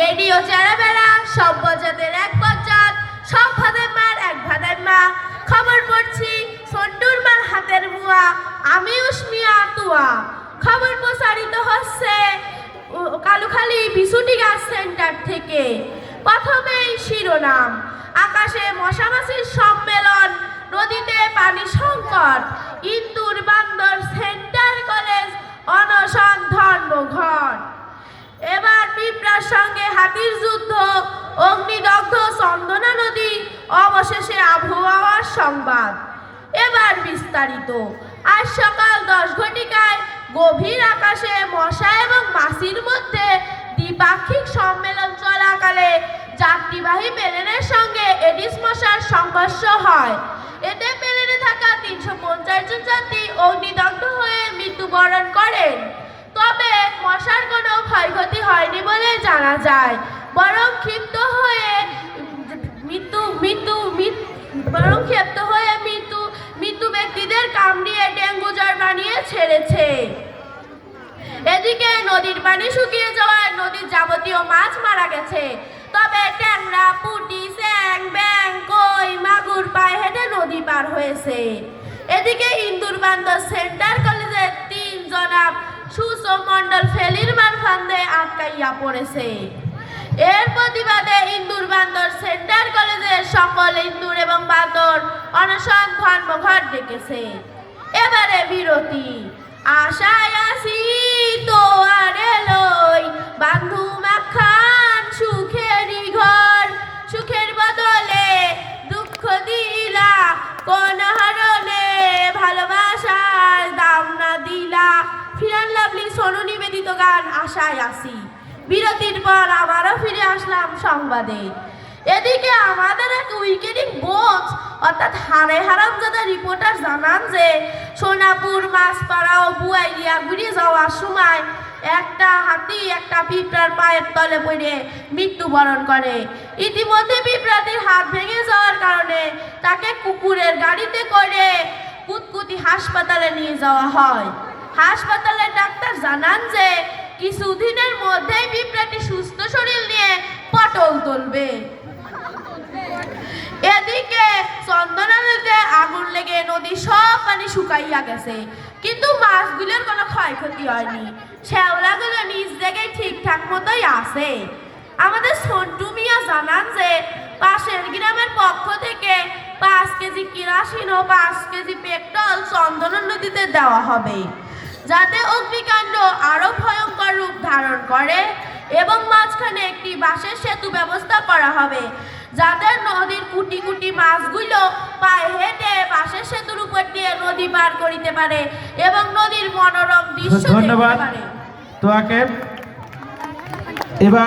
Radio চারাবেলা সব বজাতের এক বজ্জাত, সব ভাদের মার এক ভাদের মা। খবর পড়ছি সন্টুর মার হাতের বুয়া, আমি উসমিয়া তুয়া। খবর প্রচারিত হচ্ছে কালুখালী বিশুটি গাছ সেন্টার থেকে। প্রথমেই শিরোনাম, আকাশে মশামাছির সম্মেলন, নদীতে পানি সংকট, ইন্দুর বান্দর সেন্টার কলেজ অনশন ধর্মঘট। এবার পিঁপড়ার সঙ্গে হাতির যুদ্ধ, অগ্নিদগ্ধ চন্দনা নদী, অবশেষে আবহাওয়ার সংবাদ। এবার বিস্তারিত। আজ সকাল 10 ঘটিকায় গভীর আকাশে মশা এবং মাছির মধ্যে দ্বিপাক্ষিক সম্মেলন চলাকালে যাত্রীবাহী প্লেনের সঙ্গে এডিস মশার সংঘর্ষ হয়। এতে প্লেনে থাকা 350 জন যাত্রী অগ্নিদগ্ধ হয়ে মৃত্যুবরণ করেন। তবে মশার কোনো ক্ষয়ক্ষতি হয়নি বলে জানা যায়, বরং ক্ষিপ্ত হয়ে মৃত্যু ব্যক্তিদের কামড়িয়ে ডেঙ্গু জ্বর বানিয়ে ছেড়েছে। এদিকে নদীর পানি শুকিয়ে যাওয়ায় নদীর যাবতীয় মাছ মারা গেছে। তবে ট্যাংরা, পুঁটি, স্যাং, ব্যাং, কই, মাগুর পায়ে হেঁটে নদী পার হয়েছে। এদিকে ইন্দুর বান্দর সেন্টার কলেজের 3 জনাব সুসমন্ডল ফেলির মার ফান্দে আটকাইয়া পড়েছে। এর প্রতিবাদে ইন্দুর বান্দর সেন্টার কলেজের সকল ইন্দুর এবং বান্দর অনশন ধর্মঘট ডেকেছে। এবারে বিরতি। আশায় আসি তোয়ারে লই, বান্ধু মাখান সুখেরই ঘর, সুখের বদলে দুঃখ দিলা, কোন হারণে ভালোবাসার দাম না দিলা। ফিরান লাভলি সোনু নিবেদিত গান আশায় আসি। বিরতির পর আবারও ফিরে আসলাম সংবাদে। এদিকে আমাদের এক উইকেটিং বোচ অর্থাৎ হারে হারামজাদা রিপোর্টার জানান যে সোনাপুর মাছপাড়া ও বুয়াইলিয়া ঘুরে যাওয়ার সময় একটা হাতি একটা পিঁপড়ার পায়ের তলে পড়ে মৃত্যুবরণ করে। ইতিমধ্যে পিঁপড়াটির হাত ভেঙে যাওয়ার কারণে তাকে কুকুরের গাড়িতে করে কুতকুতি হাসপাতালে নিয়ে যাওয়া হয়। হাসপাতালের ডাক্তার জানান যে কিছুদিনের মধ্যেই পিঁপড়াটি সুস্থ শরীর নিয়ে পটল তুলবে। এদিকে চন্দনা নদীতে আগুন লেগে নদীর সব পানি শুকাইয়া গেছে, কিন্তু মাছগুলোর কোনো ক্ষয়ক্ষতি হয়নি। শ্যাওলাগুলো নিজ জায়গায় ঠিকঠাক মতোই আছে। আমাদের সন্টু মিয়া জানান যে পাশের গ্রামের পক্ষ থেকে 5 কেজি কেরোসিন ও 5 কেজি পেট্রোল চন্দনা নদীতে দেওয়া হবে, যাতে অগ্নিকাণ্ড আরো ভয়ঙ্কর রূপ ধারণ করে, এবং মাঝখানে একটি বাঁশের সেতু ব্যবস্থা করা হবে, যাতে নদীর কুটি কুটি মাছগুলো পায়ে হেঁটে বাঁশের সেতুর উপর দিয়ে নদী পার করিতে পারে এবং নদীর মনোরম দৃশ্য দেখতে পারে। ধন্যবাদ। তো এবার